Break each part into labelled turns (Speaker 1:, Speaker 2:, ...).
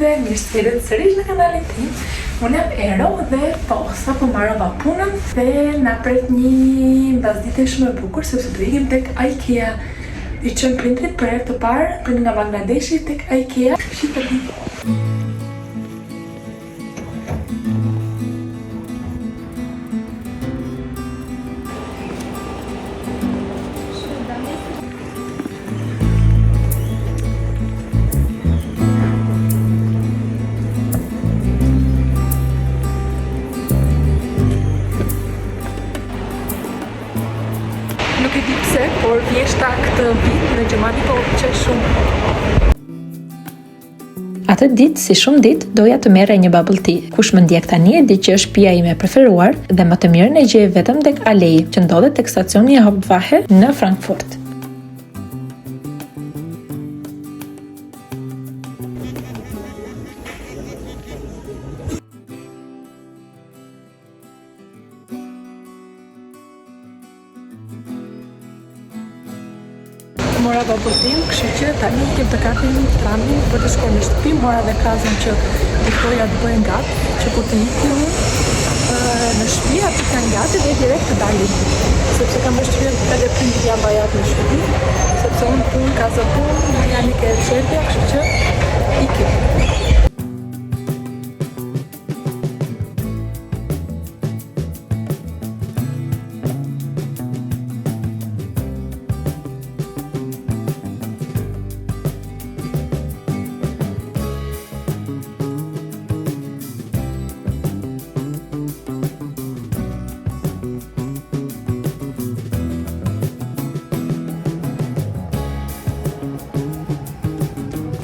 Speaker 1: dhe mirë se vjen sërish në kanalin tim. Unë jam Ero dhe sapo marrova punën dhe na pret një mbasdite shumë e bukur sepse do ikim tek IKEA. I çojmë prindrit për herë të parë, prindrit nga Bangladeshi tek IKEA. Shikoni. Nuk e di pse, por vjeshta këtë vit në Gjermani po pëlqej shumë.
Speaker 2: Atë ditë, si shumë ditë, doja të merrej një bubble tea. Kush më ndjek tani e di që është pija ime e preferuar dhe më të mirën e gjej vetëm tek Alei, që ndodhet tek stacioni i Hauptwache në Frankfurt.
Speaker 1: Mora babullin, kështu që tani ikim të kapim tramin për të shkuar në shtëpi. Mora dhe kazën që Viktoria të bëjnë gati, që kur të ikim në shtëpi, aty kanë gati dhe direkt të dalim. Sepse kam vështirë edhe prindit janë bajat në shtëpi, sepse unë punë, kazë punë, janë ke çelja, kështu që ikim.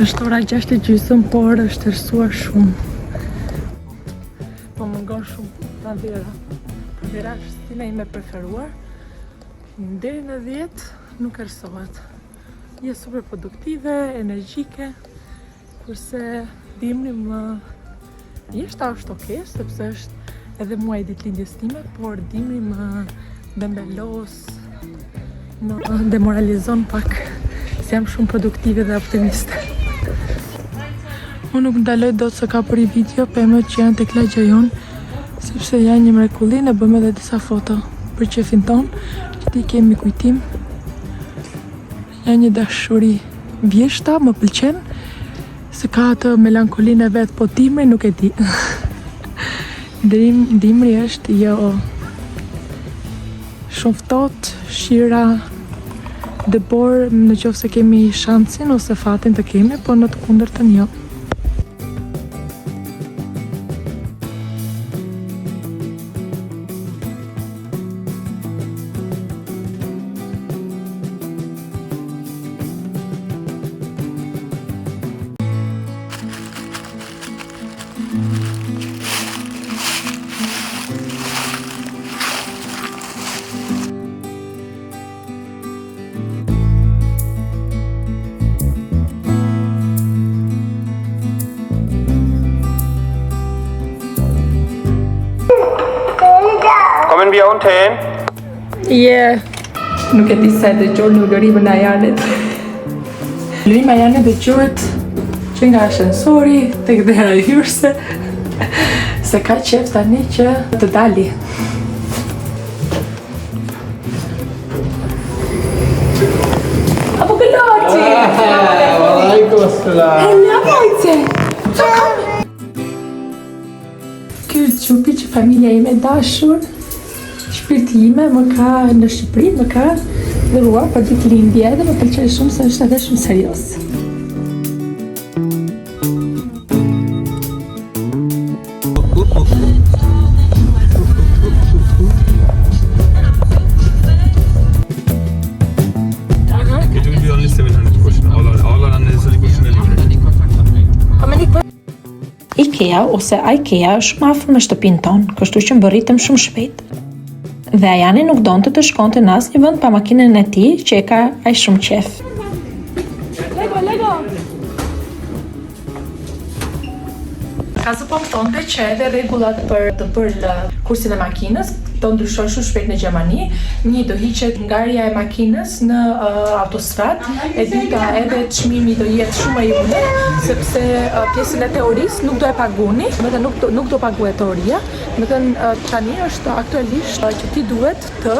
Speaker 1: Është ora 6:30, por është errësuar shumë. Po mungon shumë pranvera. Pranvera është stila ime preferuar. Deri në 10 nuk errësohet. Je super produktive, energjike, kurse dimri më jeshta është okay, sepse është edhe muaj i ditëlindjes time, por dimri më bembelos, më demoralizon pak, se jam shumë produktive dhe optimiste. Unë nuk ndaloj dot se ka për i video pemët që janë tek lagja jonë, sepse janë një mrekulli, ne bëjmë edhe disa foto për qefin tonë, që ti kemi kujtim. Janë një dashuri vjeshta, më pëlqen, se ka atë melankolinë e vetë, po dimri nuk e di. Dimri është jo shumë ftohtë, shira dëbor në qoftë se kemi shansin ose fatin të kemi, po në të kundërtën jo.
Speaker 3: Kommen wir unten?
Speaker 1: Yeah. Nuk e di sa e dëgjoj në ulërimën e Ajanit. Ulërimi e Ajanit dëgjohet që nga ashensori tek dera e hyrëse, se ka qef tani që të dali. Apo gëlloti!
Speaker 3: Alaikum assalam.
Speaker 1: Hello, mojtë! Ky qupi që familja ime e dashur, shpirti ime më ka në Shqipëri, më ka dhuruar për ditëlindje dhe më pëlqej shumë se është edhe shumë serioz.
Speaker 2: IKEA ose IKEA është shumë afër me shtëpinë tonë, kështu që mbërritëm shumë shpejt. Dhe Ajani nuk donte të shkonte në asnjë vend pa makinën e tij, që e ka aq shumë qef.
Speaker 1: Lego! Ka zëpon tonte që edhe rregullat për të bërë kursin e makinës do ndryshon shumë shpejt në Gjermani. Një, do hiqet ngarja e makinës në autostradë, e dyta edhe çmimi do jetë shumë më i ulët, sepse pjesën e teorisë nuk do e paguni, nuk do paguhet teoria. Tani është aktualisht që ti duhet të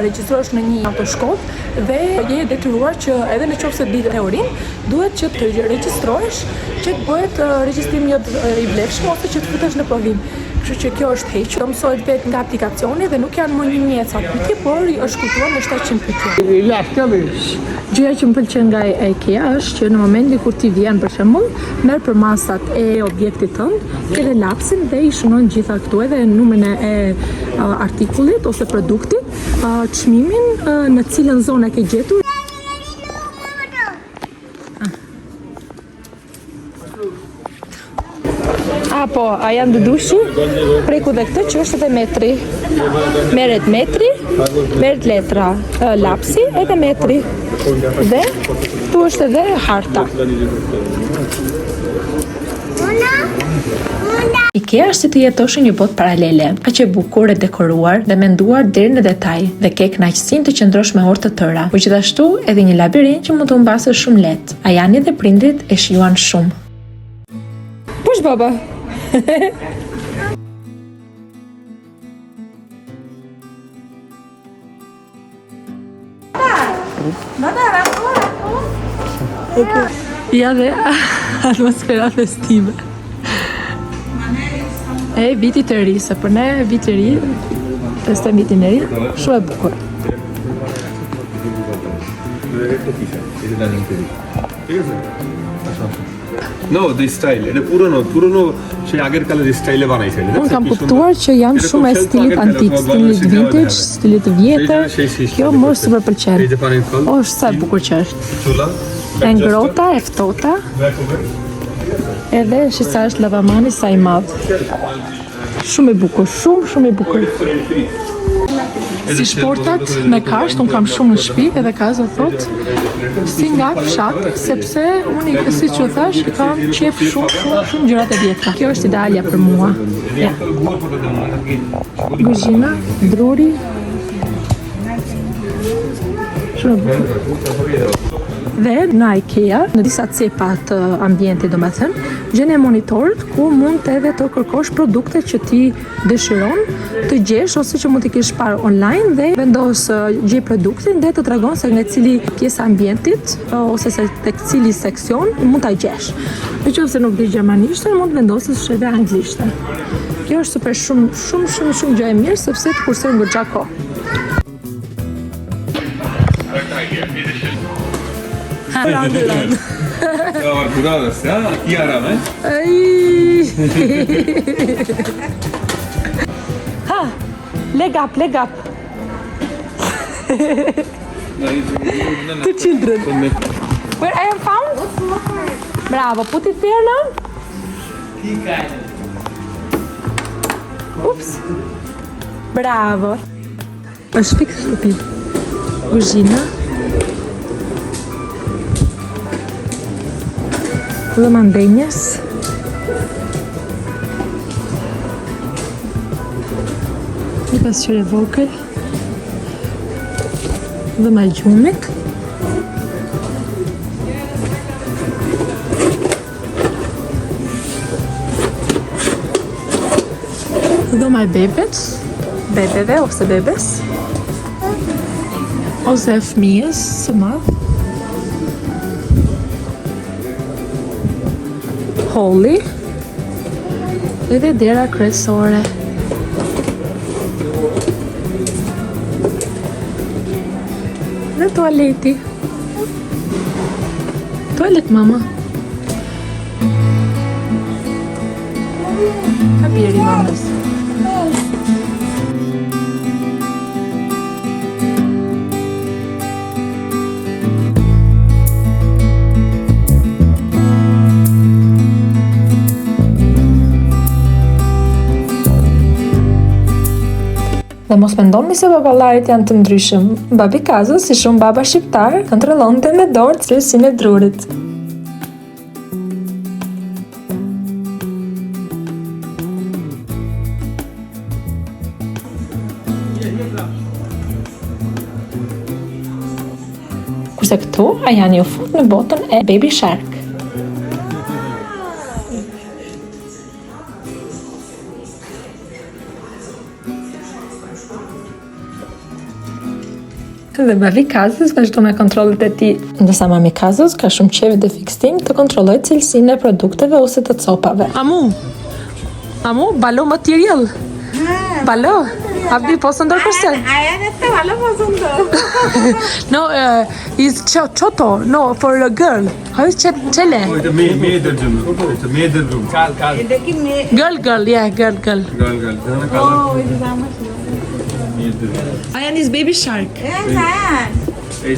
Speaker 1: regjistrohesh në një autoshkollë dhe je detyruar që edhe në qoftë se di teorinë, duhet që të regjistrohesh që të bëhet regjistrimi i vlefshëm ose që të futesh në provim. Kështu që kjo është hequr, do mësohet vetë nga aplikacioni dhe nuk janë më 1000 pyetje, por është kuptuar në 700 pyetje. Gjëja që më pëlqen nga IKEA është që në momentin kur ti vjen për shembull, merr për masat e objektit tënd, ke dhe lapsin dhe i shënon gjitha këtu edhe numrin e artikullit ose produktit, çmimin, në cilën zonë ke gjetur. Po, a janë të dushi? Preku dhe këtë që është edhe metri. Merret metri, merret letra, lapsi edhe metri. Dhe tu është edhe harta. IKEA është si të jetosh një botë paralele, aq e bukur e dekoruar dhe menduar deri në detaj dhe ke kënaqësinë të qëndrosh me orë të tëra, por gjithashtu edhe një labirint që mund të humbasësh shumë lehtë. Ajani dhe prindrit e shijuan shumë. Push baba. Ja dhe atmosfera festive. E viti të ri, se për ne viti ri, festojmë vitin e ri, shumë e bukur.
Speaker 3: No, the style. It's purano që আগের কালের স্টাইলে বানাইছে।
Speaker 1: Unë kam kuptuar që janë shumë e stilit antik, stilit vintage, stilit të vjetër. Kjo më super pëlqen. Është sa e bukur që është. E ngrota, e ftohta. Edhe shisa është lavamani sa i madh. Shumë i bukur, shumë i bukur. Si shportat me kasht, unë kam shumë në shtëpi edhe Kaza thot si nga fshat, sepse unë si që thash kam qef shumë gjërat e vjetra. Kjo është idealja për mua. Ja. Guzhina, druri. Shumë bukur. Dhe në IKEA, në disa cepa të ambientit, domethënë, gjen e monitorët ku mund edhe të kërkosh produkte që ti dëshiron të gjesh ose që mund t'i kesh parë online dhe vendos gjej produktin dhe të tregon se nga cili pjesë ambientit ose se tek cili seksion mund ta gjesh. Nëse nuk di gjermanishtën, mund të vendosësh edhe anglishtën. Kjo është super shumë gjë e mirë sepse të kursejnë goxha kohë. Randelan.
Speaker 3: Cuidados, aquí ahora,
Speaker 1: Ha, leg up. The children. Where I am found? Bravo, put it there now. Oops. Bravo. Është fikë shtëpi. Kuzhina. Dhe mandenjes. Një pasqyrë e vogël. Dhe me gjumit. Dhe me bebeve ose bebes. Ose fëmijës së madh. Holly edhe dera kryesore. Dhe tualeti. Tualet mama. Ka bjeri mamës. Dhe mos mendoni se baballarit janë të ndryshëm. Babi Kaza, si shumë baba shqiptar, kontrollonte me dorë cilësinë e drurit.
Speaker 2: se këtu Ajani u fut në botën e Baby Shark. Dhe Babi Kazës vazhdo me kontrollet e tij, ndërsa Mami Kazës ka shumë qeve dhe fikstim të kontrollojë cilësinë e produkteve ose të copave.
Speaker 1: Amu, balo material. Balo. Abdi পছন্দ করছেন?
Speaker 4: আয়ান একটা ভালো পছন্দ।
Speaker 1: No, is ছোট. No, for a girl. How is ছেলে?
Speaker 3: এটা মেয়েদের জন্য, এটা মেয়েদের রুম। কাল
Speaker 4: এটা কি মেয়ে?
Speaker 1: Girl, yeah, girl.
Speaker 3: গাল জানা
Speaker 4: ও
Speaker 3: কালার
Speaker 4: ওই যে জামা ছিল।
Speaker 3: মেয়েদের।
Speaker 1: Ayan is baby shark.
Speaker 4: Ayaan.
Speaker 3: এই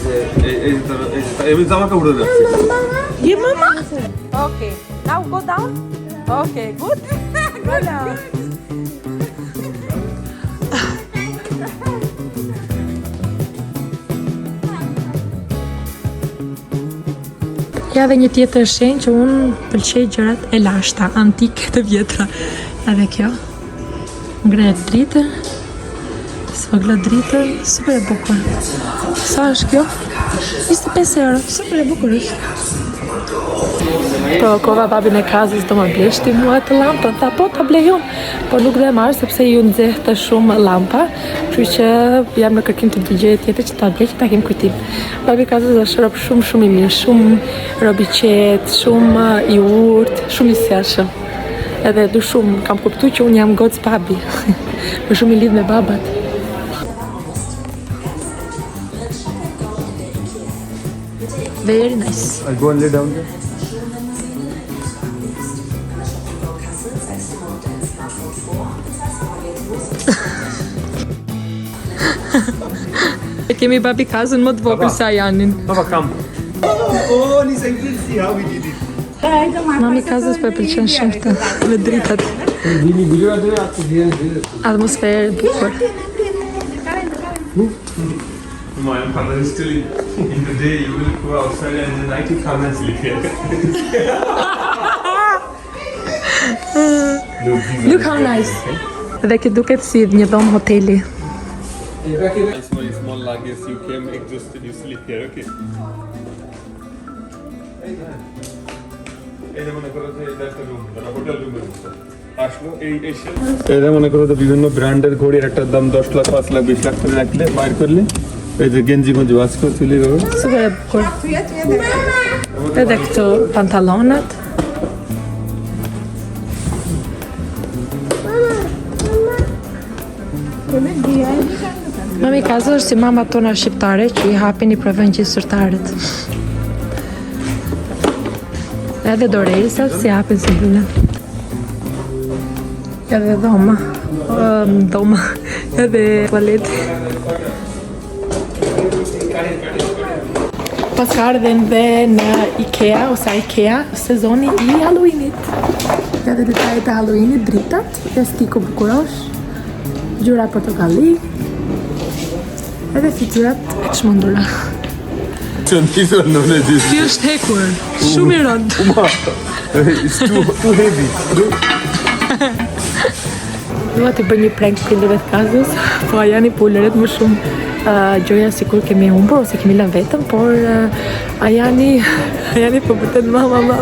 Speaker 3: আমি জামা কাপড় রাখছি।
Speaker 1: Yeah, mama. Okay, now go down. Okay, good. Good. Ja dhe një tjetër shenjë që unë pëlqej gjërat e lashta, antike të vjetra. Edhe kjo, ngrehet dritën, sfogla dritën, super e bukur. Sa është kjo? 25 euro, super e bukur është. Po, kova babin e Kazës do më bleshti mua të lampën, tha po ta blej unë, po nuk dhe marrë sepse ju nxeh të shumë lampa, kështu që jam në kërkim të një gjë tjetër që ta blej që ta kem kujtim. Babi Kazës është rob shumë i mirë, shumë rob i qetë, shumë i urtë, shumë i sjellshëm. Edhe du shumë, kam kuptu që unë jam gocë babi, më shumë i lidh me babat. Very nice.
Speaker 3: I'll go and lay down there.
Speaker 1: Kemi babi Kazën më të vogël se Ajanin.
Speaker 3: Baba, come. Oh, Nisa, you can see how we did it.
Speaker 1: Mami Kazës për pëlqen shumë të me dritat. Atmosferë e bukur.
Speaker 3: My father is still in the day. You will go outside and the night you come and sleep here.
Speaker 1: Look how nice. Dhe kjo duket si një dhomë hoteli.
Speaker 3: Small luggage. You came exhausted. You sleep here. Okay. এটা মনে করো যে এটা একটা রুম, এটা হোটেল রুমের মতো। আসলো এই এটা মনে করো যে বিভিন্ন ব্র্যান্ডের ঘড়ির একটা দাম 10 লাখ 5 লাখ 20 লাখ করে রাখলে বাইর করলে এই যে গেঞ্জি ওয়াশ করে চলে যাবে।
Speaker 1: Super e bukur. Edhe këto pantallonat. Mami Kazë është si mama tona shqiptare që i hapin i provojnë gjithë sërtarët. Edhe dorërisat si hapin si bile. Edhe dhoma. Edhe tualeti. Pas ka ardhen dhe në IKEA ose IKEA sezoni i Halloweenit. Edhe detajet e Halloweenit, dritat, vestiku bukurosh, gjura portokalli, edhe fytyrat e çmendura.
Speaker 3: Çontisur në gjithë.
Speaker 1: Ky është hekur, shumë i rënd.
Speaker 3: It's too heavy.
Speaker 1: Dua të bëj një prank prindërve të Kazës, po Ajani po ulëret më shumë gjoja sikur kemi humbur ose kemi lënë vetëm, por Ajani po bëtet mama.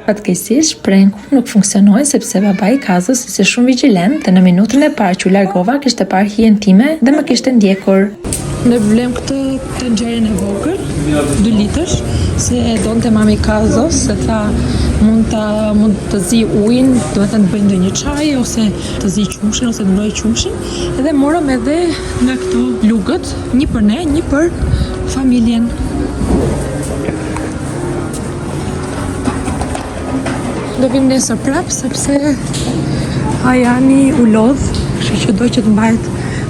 Speaker 2: Fatkeqësisht, pranku nuk funksionoi sepse baba i Kazës ishte shumë vigjilent dhe në minutën e parë që u largova kishte parë hijen time dhe më kishte ndjekur.
Speaker 1: Ne blem këtë tenxherën e vogël, 2 litësh, se e donte mami Kazës, se tha mund të zi ujin, do të bëj ndonjë çaj ose të zi qumshin ose të mbroj qumshin. Edhe morëm edhe nga këto lugët, një për ne, një për familjen. Do vim nesër prap sepse Ajani u lodh, kështu që do që të mbahet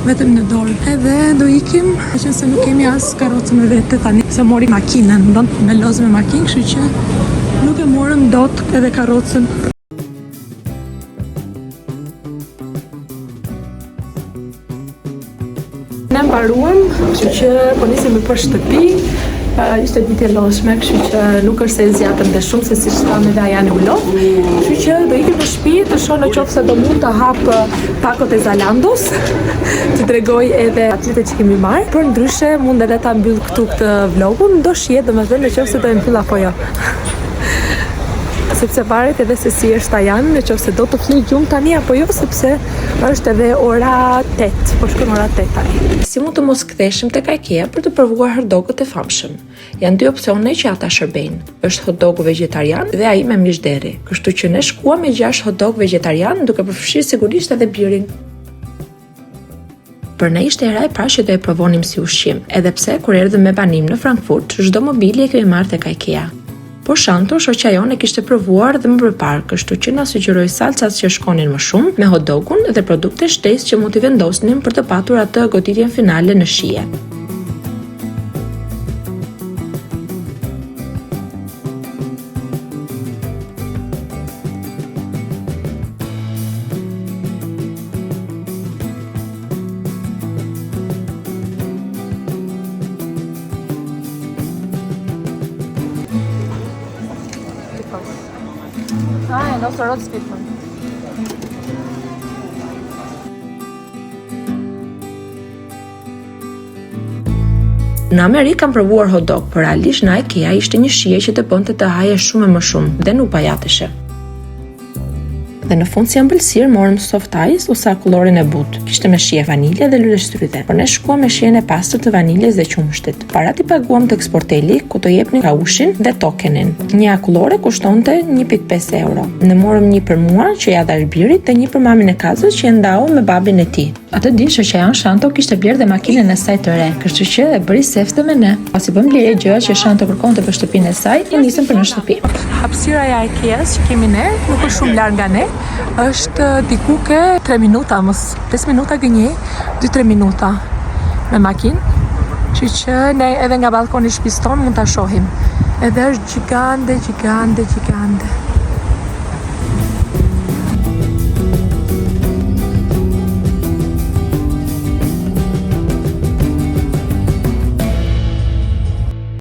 Speaker 1: vetëm në dorë. Edhe do ikim, që se nuk kemi as karrocë me vete tani, se mori makinën, do me lozë me makinë, kështu që nuk e morëm dot edhe karrocën. Ne mbaruam, kështu që po nisim për shtëpi. Ishte ditë e lodhshme, kështu që nuk është se zjatëm dhe shumë se si thamë dhe Ajani u lodh. Kështu që do ikim në shtëpi të shoh nëse do mund të hap pakot e Zalandos, të tregoj edhe atletet që kemi marrë, por ndryshe mund edhe ta mbyll këtu këtë vlogun, do shihet domethënë nëse do e mbyll apo jo. Sepse varet edhe se si është Ajani, nëse do të fli gjumë tani apo jo, sepse është edhe ora 8, po shkon ora 8 tani.
Speaker 2: Si mund të mos ktheshim tek IKEA për të provuar hotdogët e famshëm? Janë dy opsione që ata shërbejnë. Është hotdogu vegetarian dhe ai me mish deri. Kështu që ne shkuam me 6 hotdog vegetarian, duke përfshirë sigurisht edhe birin. Për ne ishte hera e parë që do e provonim si ushqim, edhe pse kur erdhëm me banim në Frankfurt, çdo mobilje e kemi marrë tek IKEA. Por Shanto, shoqja jonë e kishte provuar dhe më përpara, kështu që na sugjeroi salcat që shkonin më shumë me hotdogun dhe produkte shtesë që mund t'i vendosnim për të patur atë goditjen finale në shije.
Speaker 1: And also roast beef.
Speaker 2: Në Amerikë kam provuar hotdog, por realisht në IKEA ishte një shije që të bënte të haje shumë e më shumë dhe nuk pajateshe. Dhe në fund si ëmbëlsirë morëm soft ice ose akullorin e butë. Kishte me shije vanilje dhe lule shtrydhe, por ne shkuam me shijen e pastër të vaniljes dhe qumshtit. Para ti paguam tek sporteli, ku të jepnin kaushin dhe tokenin. Një akullore kushtonte 1.5 euro. Ne morëm një për mua që ja dhash birit dhe një për mamin e kazës që e ndau me babin e tij. Atë ditë shoqja jon Shanto kishte blerë dhe makinën e saj të re, kështu që e bëri sefte me ne. Pasi bëm lirë gjëra që Shanto kërkonte për shtëpinë e saj, ne nisëm për në shtëpi.
Speaker 1: Hapësira e IKEA-s që kemi ne, nuk është shumë larg nga ne. Është diku ke 3 minuta, mos 5 minuta gënjej, 2-3 minuta me makinë. Kështu që ne edhe nga balkoni i shtëpisë tonë mund ta shohim. Edhe është gjigande.